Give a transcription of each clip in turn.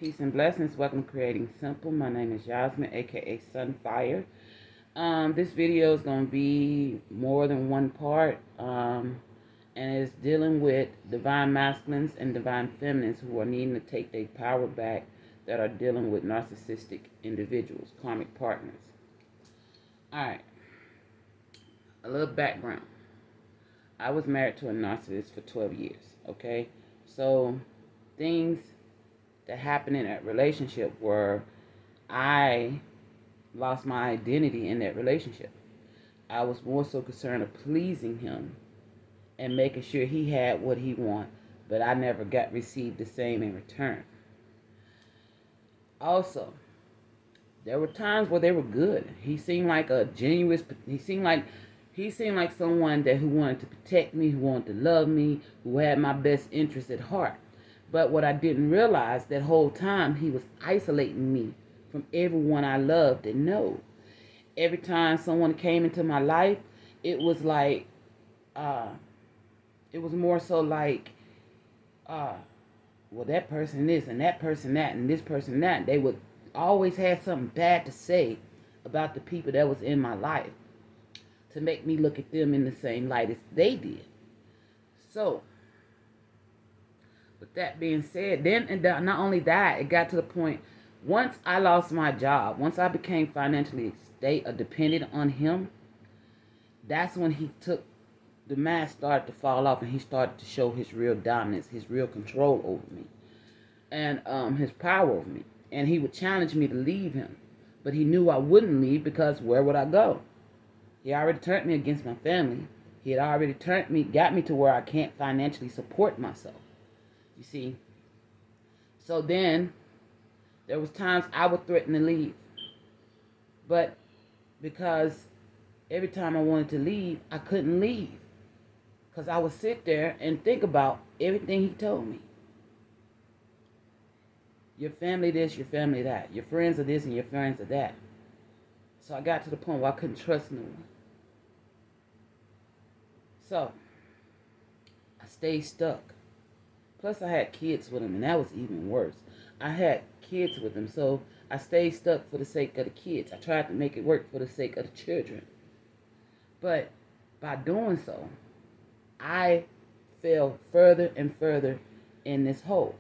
Peace and blessings. Welcome to Creating Simple. My name is Yasmin, aka Sunfire. This video is going to be more than one part, and it's dealing with divine masculines and divine feminines who are needing to take their power back, that are dealing with narcissistic individuals, karmic partners. All right, a little background. I was married to a narcissist for 12 years. Okay, so things that happened in that relationship were I lost my identity in that relationship. I was more so concerned of pleasing him and making sure he had what he wanted, but I never received the same in return. Also, there were times where they were good. He seemed like a genuine. He seemed like someone who wanted to protect me, who wanted to love me, who had my best interest at heart. But what I didn't realize that whole time, he was isolating me from everyone I loved and know. Every time someone came into my life, it was like, it was more so like, well, that person this and that person that and this person that. They would always have something bad to say about the people that was in my life to make me look at them in the same light as they did. So, with that being said, then and not only that, it got to the point, once I lost my job, once I became financially dependent on him, that's when the mask started to fall off, and he started to show his real dominance, his real control over me, and his power over me. And he would challenge me to leave him, but he knew I wouldn't leave, because where would I go? He already turned me against my family. He had already got me to where I can't financially support myself. You see? So then, there was times I would threaten to leave. But because every time I wanted to leave, I couldn't leave. Because I would sit there and think about everything he told me. Your family this, your family that. Your friends are this and your friends are that. So I got to the point where I couldn't trust no one. So, I stayed stuck. Plus, I had kids with him, and that was even worse. I had kids with him, so I stayed stuck for the sake of the kids. I tried to make it work for the sake of the children. But by doing so, I fell further and further in this hole.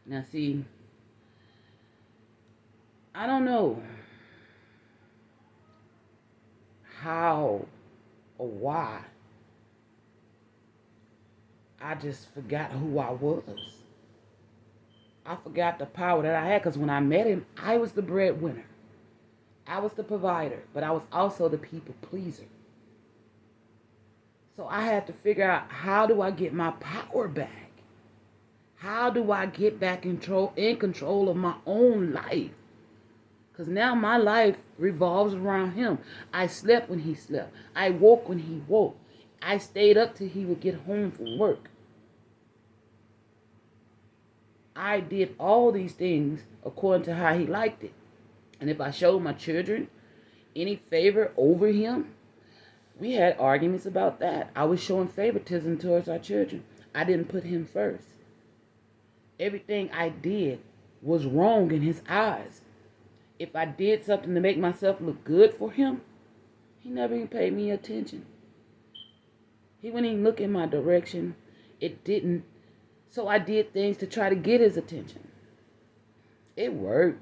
Now, see, I don't know how or why I just forgot who I was. I forgot the power that I had, because when I met him, I was the breadwinner. I was the provider, but I was also the people pleaser. So I had to figure out, how do I get my power back? How do I get back in control of my own life? Because now my life revolves around him. I slept when he slept. I woke when he woke. I stayed up till he would get home from work. I did all these things according to how he liked it. And if I showed my children any favor over him, we had arguments about that. I was showing favoritism towards our children. I didn't put him first. Everything I did was wrong in his eyes. If I did something to make myself look good for him, he never even paid me attention. He wouldn't even look in my direction. It didn't. So I did things to try to get his attention. It worked.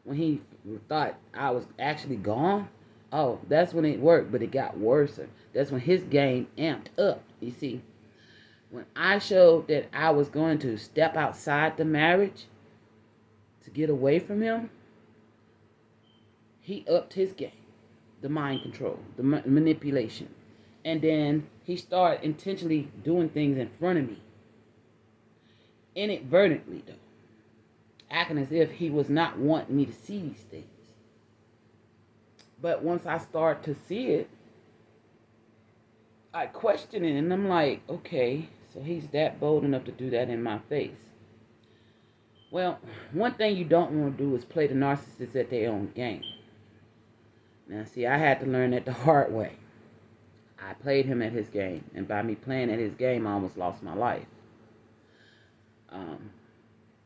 When he thought I was actually gone, oh, that's when it worked, but it got worse. That's when his game amped up. You see, when I showed that I was going to step outside the marriage to get away from him, he upped his game, the mind control, the manipulation. And then he started intentionally doing things in front of me. Inadvertently, though. Acting as if he was not wanting me to see these things. But once I start to see it, I question it, and I'm like, okay, so he's that bold enough to do that in my face. Well, one thing you don't want to do is play the narcissist at their own game. Now, see, I had to learn that the hard way. I played him at his game, and by me playing at his game, I almost lost my life.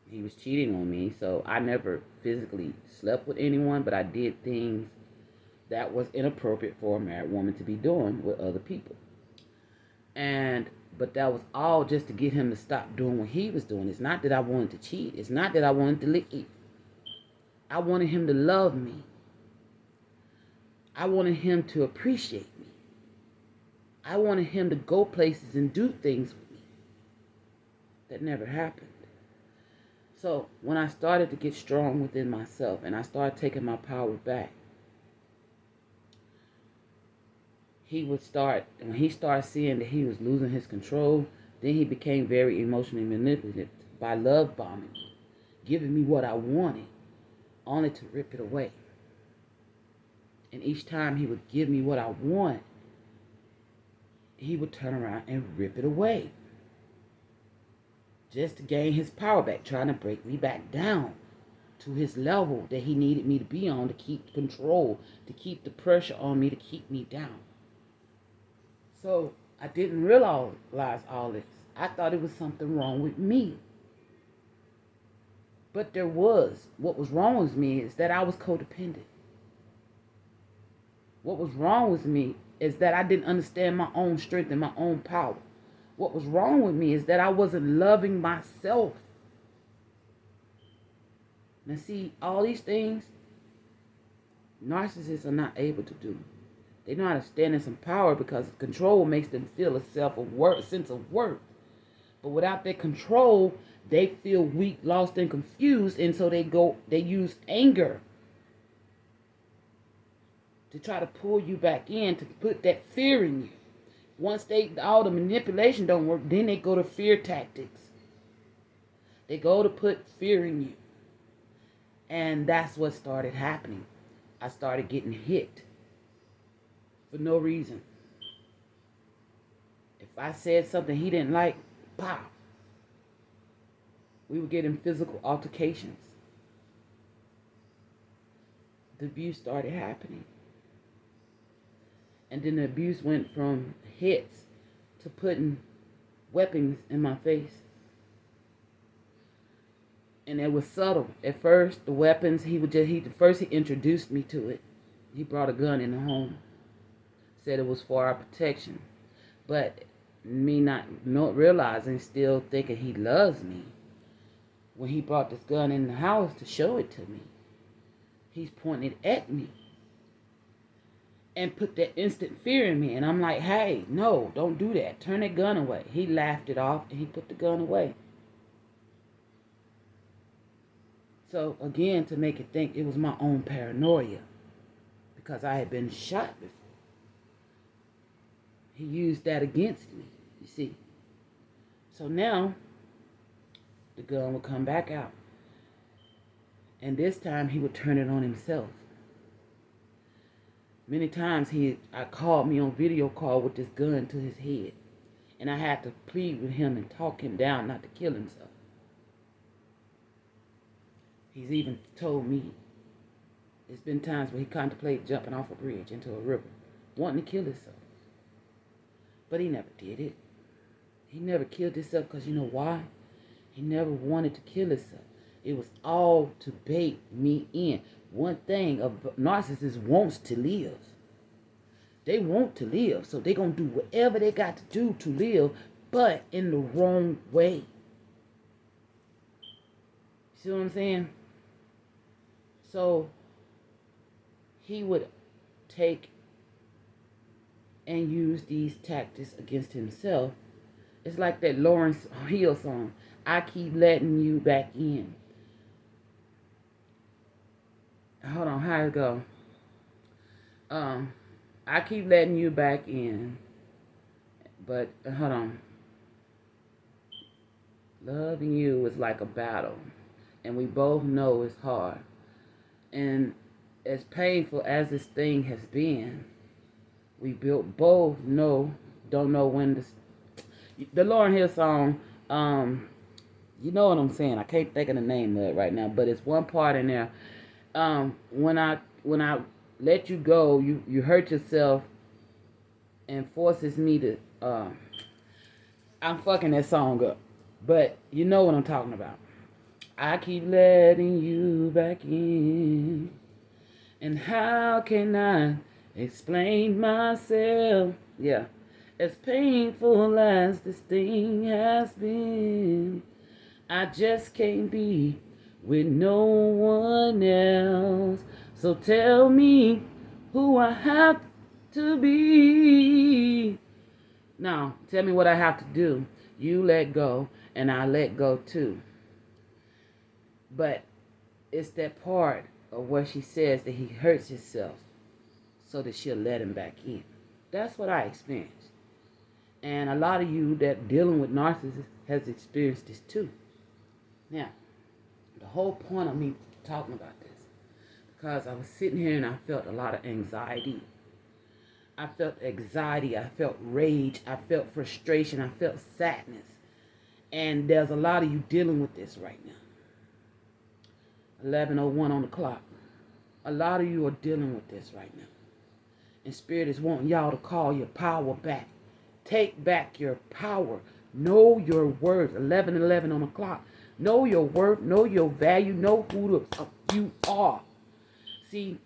He was cheating on me, so I never physically slept with anyone, but I did things that was inappropriate for a married woman to be doing with other people. And but that was all just to get him to stop doing what he was doing. It's not that I wanted to cheat. It's not that I wanted to leave. I wanted him to love me. I wanted him to appreciate me. I wanted him to go places and do things with me. That never happened. So when I started to get strong within myself and I started taking my power back, when he started seeing that he was losing his control, then he became very emotionally manipulative by love bombing me, giving me what I wanted, only to rip it away. And each time he would give me what I want, he would turn around and rip it away. Just to gain his power back, trying to break me back down to his level that he needed me to be on to keep control, to keep the pressure on me, to keep me down. So I didn't realize all this. I thought it was something wrong with me. But there was. What was wrong with me is that I was codependent. What was wrong with me is that I didn't understand my own strength and my own power. What was wrong with me is that I wasn't loving myself. Now see, all these things, narcissists are not able to do. They know how to stand in some power because control makes them feel a sense of worth. But without that control, they feel weak, lost, and confused, and so they use anger to try to pull you back in, to put that fear in you. Once all the manipulation don't work, then they go to fear tactics. They go to put fear in you. And that's what started happening. I started getting hit for no reason. If I said something he didn't like, pow. We would get in physical altercations. The abuse started happening. And then the abuse went from hits to putting weapons in my face. And it was subtle. At first, the weapons, he introduced me to it. He brought a gun in the home. Said it was for our protection. But me not realizing, still thinking he loves me, when he brought this gun in the house to show it to me, he's pointing it at me and put that instant fear in me. And I'm like, hey, no, don't do that. Turn that gun away. He laughed it off and he put the gun away. So again, to make it think it was my own paranoia, because I had been shot before. He used that against me, you see. So now, the gun would come back out. And this time, he would turn it on himself. Many times, I called me on video call with this gun to his head. And I had to plead with him and talk him down not to kill himself. He's even told me there's been times where he contemplated jumping off a bridge into a river, wanting to kill himself. But he never did it. He never killed himself because you know why? He never wanted to kill himself. It was all to bait me in. One thing, a narcissist wants to live. They want to live, so they're going to do whatever they got to do to live, but in the wrong way. See what I'm saying? So, he would take and use these tactics against himself. It's like that Lawrence Hill song, I keep letting you back in. Hold on, how it go? I keep letting you back in, but hold on. Loving you is like a battle, and we both know it's hard. And as painful as this thing has been, we both don't know when the Lauryn Hill song, you know what I'm saying. I can't think of the name of it right now, but it's one part in there. When I let you go, you hurt yourself and forces me to, I'm fucking that song up. But you know what I'm talking about. I keep letting you back in. And how can I explain myself? Yeah. As painful as this thing has been, I just can't be with no one else. So tell me who I have to be. Now, tell me what I have to do. You let go, and I let go too. But it's that part of where she says that he hurts himself so that she'll let him back in. That's what I experienced. And a lot of you that dealing with narcissists has experienced this too. Now, the whole point of me talking about this, because I was sitting here and I felt a lot of anxiety. I felt anxiety, I felt rage, I felt frustration, I felt sadness. And there's a lot of you dealing with this right now. 11:01 on the clock. A lot of you are dealing with this right now. And Spirit is wanting y'all to call your power back. Take back your power. Know your worth. 11:11 on the clock. Know your worth. Know your value. Know who you are. See,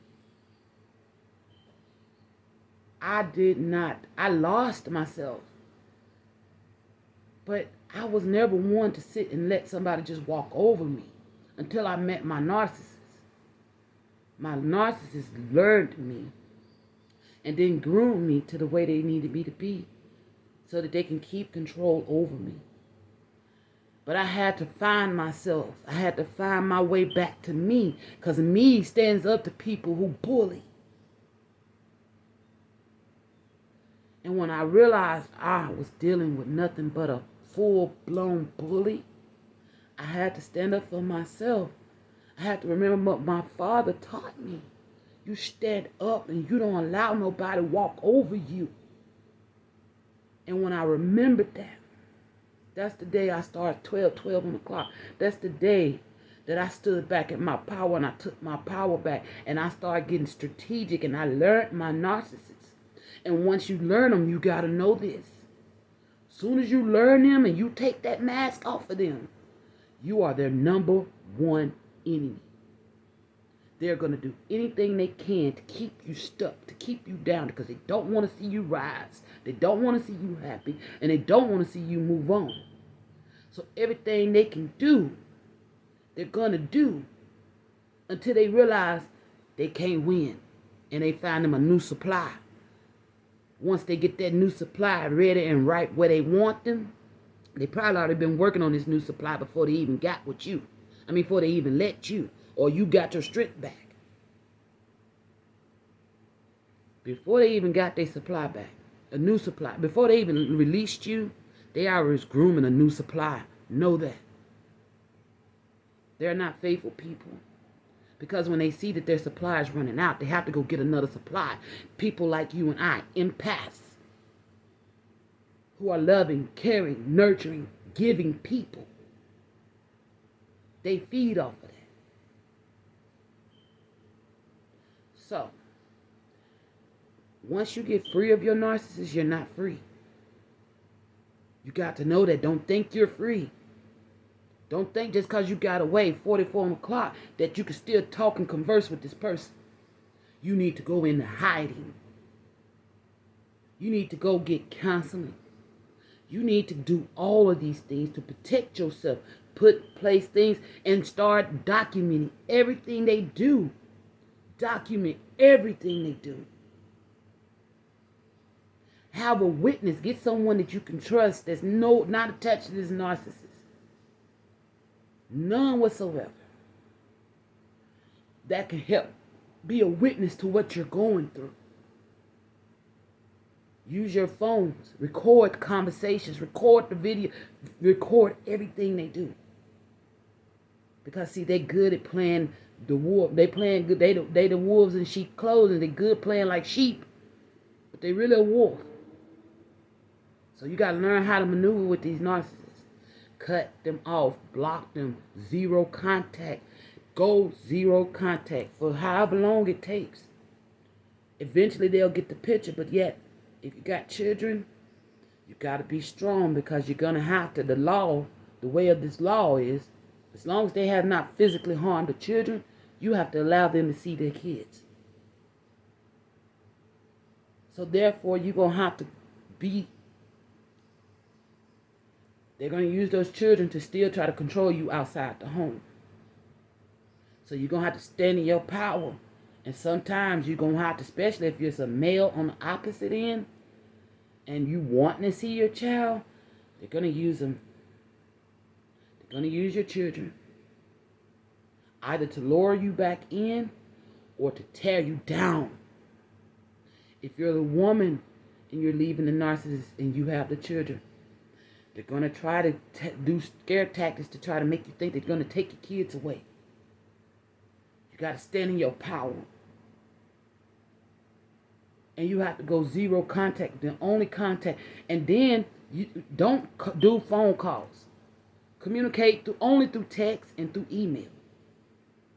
I lost myself. But I was never one to sit and let somebody just walk over me until I met my narcissist. My narcissist learned me and then groomed me to the way they needed me to be so that they can keep control over me. But I had to find myself. I had to find my way back to me, because me stands up to people who bully. And when I realized I was dealing with nothing but a full-blown bully, I had to stand up for myself. I had to remember what my father taught me. You stand up and you don't allow nobody to walk over you. And when I remembered that, that's the day I started 12 on the clock. That's the day that I stood back at my power and I took my power back. And I started getting strategic and I learned my narcissists. And once you learn them, you got to know this. As soon as you learn them and you take that mask off of them, you are their number one enemy. They're going to do anything they can to keep you stuck, to keep you down, because they don't want to see you rise. They don't want to see you happy, and they don't want to see you move on. So everything they can do, they're going to do until they realize they can't win, and they find them a new supply. Once they get that new supply ready and right where they want them, they probably already been working on this new supply before they even got with you. Before they even let you, or you got your strength back. Before they even got their supply back, a new supply. Before they even released you, they already grooming a new supply. Know that. They're not faithful people. Because when they see that their supply is running out, they have to go get another supply. People like you and I, empaths, who are loving, caring, nurturing, giving people. They feed off of that. So, once you get free of your narcissist, you're not free. You got to know that. Don't think you're free. Don't think just because you got away 44 on the clock that you can still talk and converse with this person. You need to go into hiding. You need to go get counseling. You need to do all of these things to protect yourself. Place things and start documenting everything they do. Document everything they do. Have a witness. Get someone that you can trust that's not attached to this narcissist. None whatsoever. That can help be a witness to what you're going through. Use your phones. Record conversations. Record the video. Record everything they do. Because see, they're good at playing the wolf. They playing good. They the wolves in sheep clothing. They're good playing like sheep. But they really a wolf. So you got to learn how to maneuver with these narcissists. Cut them off. Block them. Zero contact. Go zero contact for however long it takes. Eventually they'll get the picture. But yet, if you got children, you got to be strong, because you're going to have to. The way of this law is, As long as they have not physically harmed the children, you have to allow them to see their kids. So therefore, you're going to have to they're going to use those children to still try to control you outside the home. So you're going to have to stand in your power. And sometimes you're going to have to, especially if you're a male on the opposite end, and you wanting to see your child, they're going to use them. They're going to use your children either to lure you back in or to tear you down. If you're the woman and you're leaving the narcissist and you have the children, they're going to try to do scare tactics to try to make you think they're going to take your kids away. You got to stand in your power. And you have to go zero contact, the only contact. And then you don't do phone calls. Communicate only through text and through email.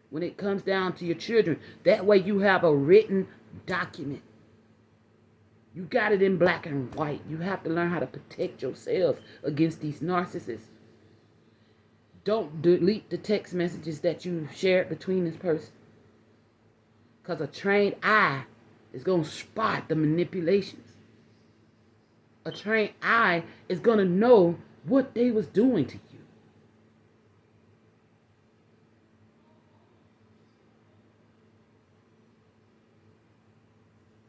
When it comes down to your children, that way you have a written document. You got it in black and white. You have to learn how to protect yourselves against these narcissists. Don't delete the text messages that you shared between this person. Because a trained eye is going to spot the manipulations. A trained eye is going to know what they was doing to you.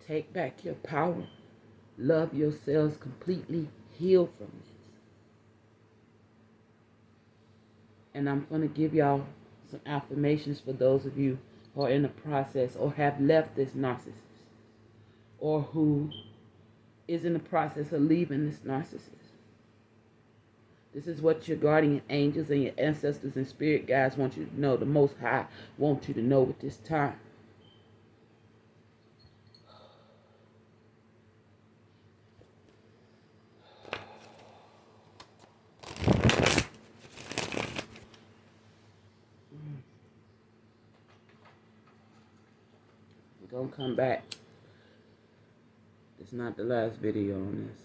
Take back your power. Love yourselves completely. Heal from this. And I'm going to give y'all some affirmations for those of you who are in the process or have left this narcissist, or who is in the process of leaving this narcissist. This is what your guardian angels and your ancestors and spirit guides want you to know. The Most High wants you to know at this time. We're going to come back. It's not the last video on this.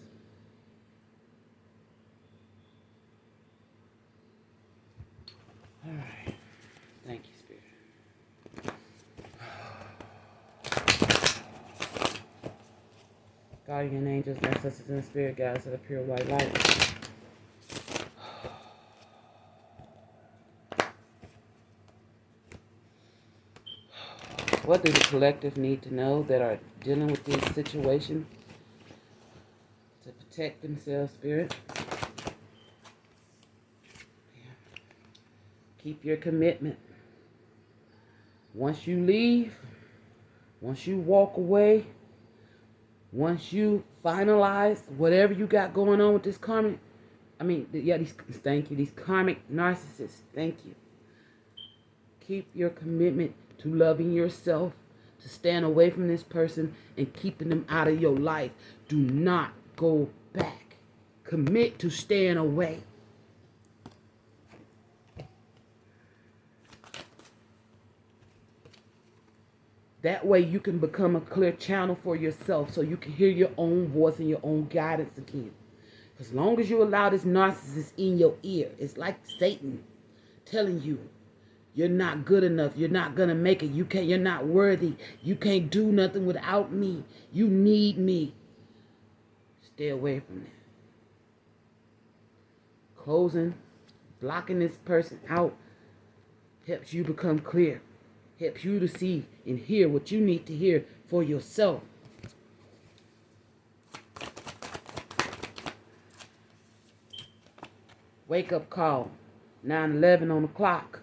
All right. Thank you, Spirit. Guardian angels, ancestors, and spirit guides of the pure white light. What do the collective need to know that are dealing with this situation to protect themselves, Spirit? Keep your commitment. Once you leave, once you walk away, once you finalize whatever you got going on with this karmic, these karmic narcissists, thank you. Keep your commitment to loving yourself, to stand away from this person and keeping them out of your life. Do not go back. Commit to staying away. That way you can become a clear channel for yourself so you can hear your own voice and your own guidance again. As long as you allow this narcissist in your ear, it's like Satan telling you, you're not good enough. You're not going to make it. You're not worthy. You can't do nothing without me. You need me. Stay away from that. Closing, blocking this person out helps you become clear. Helps you to see and hear what you need to hear for yourself. Wake up call. 9/11 on the clock.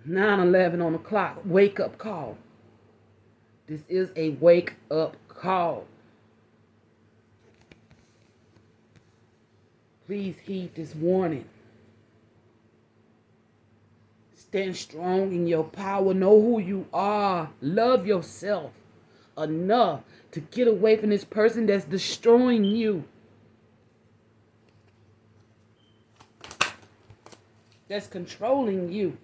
9/11 on the clock. Wake up call. This is a wake up call. Please heed this warning. Stand strong in your power. Know who you are. Love yourself enough to get away from this person that's destroying you. That's controlling you.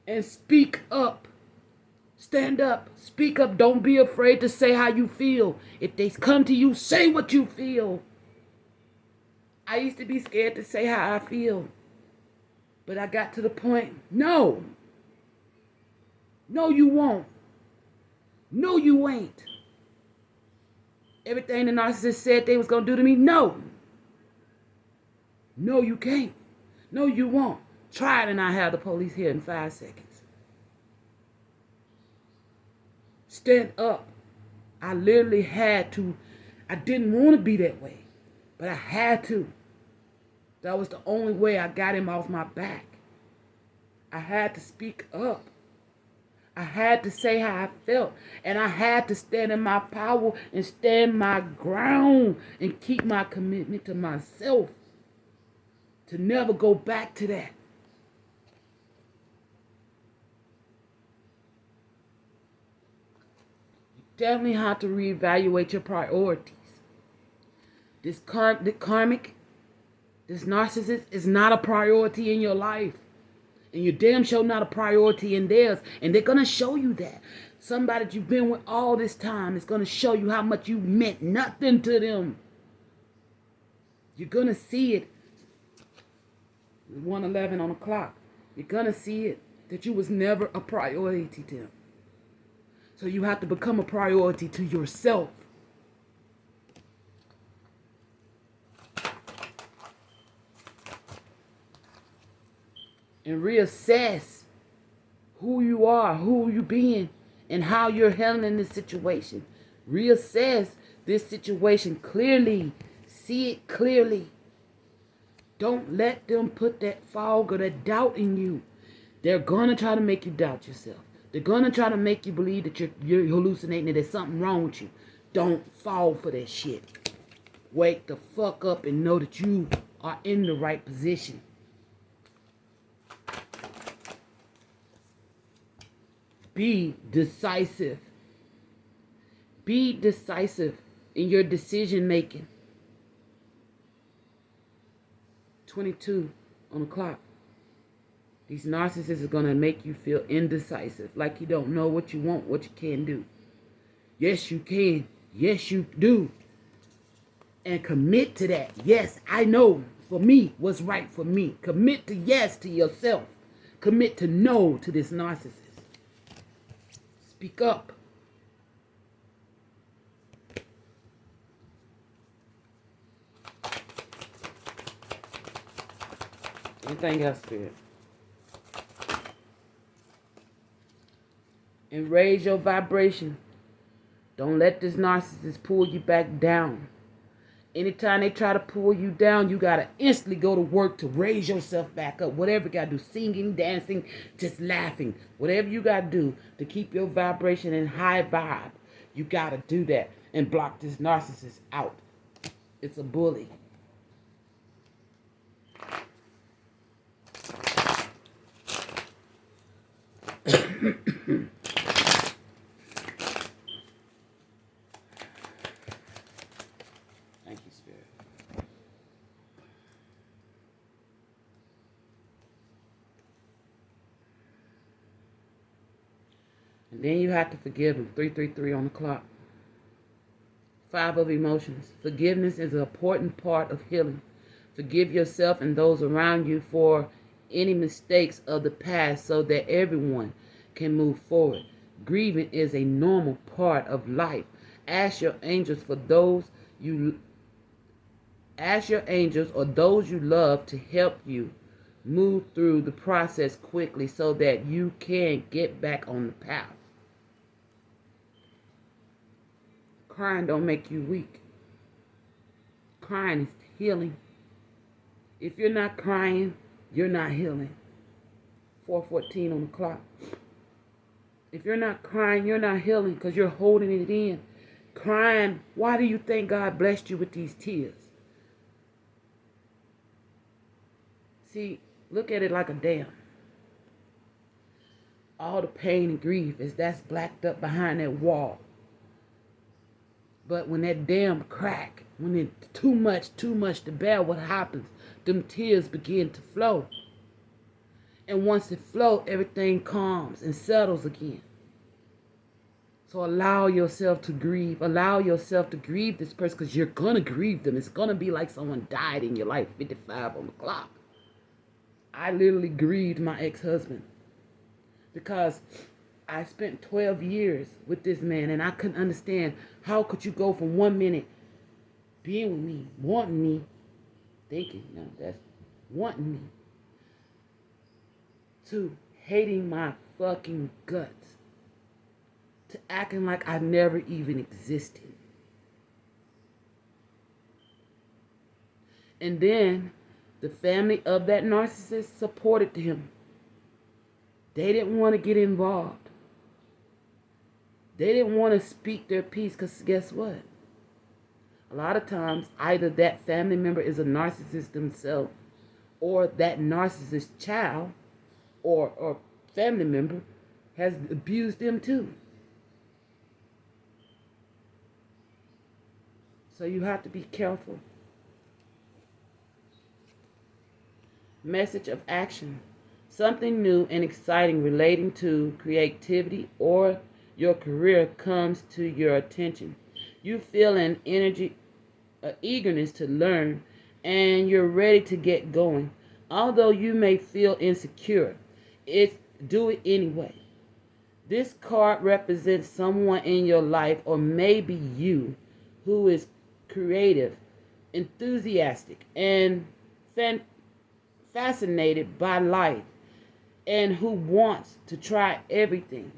And speak up. Stand up. Speak up. Don't be afraid to say how you feel. If they come to you, say what you feel. I used to be scared to say how I feel. But I got to the point, no. No, you won't. No, you ain't. Everything the narcissist said they was going to do to me, no. No, you can't. No, you won't. Try it and I have the police here in 5 seconds. Stand up. I literally had to. I didn't want to be that way, but I had to. That was the only way I got him off my back. I had to speak up. I had to say how I felt. And I had to stand in my power and stand my ground and keep my commitment to myself. To never go back to that. You definitely have to reevaluate your priorities. This karmic, this narcissist is not a priority in your life. And you're damn sure not a priority in theirs. And they're going to show you that. Somebody that you've been with all this time is going to show you how much you meant nothing to them. You're going to see it. 1:11 on the clock. You're going to see it. That you was never a priority to them. So you have to become a priority to yourself. And reassess who you are, who you being, and how you're handling this situation. Reassess this situation clearly. See it clearly. Don't let them put that fog or that doubt in you. They're going to try to make you doubt yourself. They're going to try to make you believe that you're hallucinating, that there's something wrong with you. Don't fall for that shit. Wake the fuck up and know that you are in the right position. Be decisive. Be decisive in your decision making. 22 on the clock. These narcissists are going to make you feel indecisive, like you don't know what you want, what you can do. Yes, you can. Yes, you do. And commit to that. Yes, I know for me what's right for me. Commit to yes to yourself. Commit to no to this narcissist. Speak up. Anything else, Spirit? And raise your vibration. Don't let this narcissist pull you back down. Anytime they try to pull you down, you got to instantly go to work to raise yourself back up. Whatever you got to do, singing, dancing, just laughing. Whatever you got to do to keep your vibration in high vibe, you got to do that and block this narcissist out. It's a bully. Thank you, Spirit. And then you have to forgive him. 333 on the clock. 5 of emotions. Forgiveness is an important part of healing. Forgive yourself and those around you for any mistakes of the past so that everyone can move forward. Grieving is a normal part of life. Ask your angels or those you love to help you move through the process quickly so that you can get back on the path. Crying don't make you weak. Crying is healing. If you're not crying, you're not healing. 4:14 on the clock. If you're not crying, you're not healing because you're holding it in. Crying, why do you think God blessed you with these tears? See, look at it like a dam. All the pain and grief that's blacked up behind that wall. But when that dam crack, when it's too much to bear, what happens? Them tears begin to flow. And once it flows, everything calms and settles again. So allow yourself to grieve. Allow yourself to grieve this person because you're going to grieve them. It's going to be like someone died in your life, 55 on the clock. I literally grieved my ex-husband because I spent 12 years with this man, and I couldn't understand how could you go from 1 minute being with me, wanting me, thinking, no, that's wanting me, to hating my fucking guts, to acting like I never even existed. And then the family of that narcissist supported him. They didn't want to get involved. They didn't want to speak their piece because guess what? A lot of times, either that family member is a narcissist themselves, or that narcissist child or family member has abused them too. So you have to be careful. Message of action. Something new and exciting relating to creativity or your career comes to your attention. You feel an energy, an eagerness to learn, and you're ready to get going. Although you may feel insecure, do it anyway. This card represents someone in your life, or maybe you, who is creative, enthusiastic, and fascinated by life, and who wants to try everything.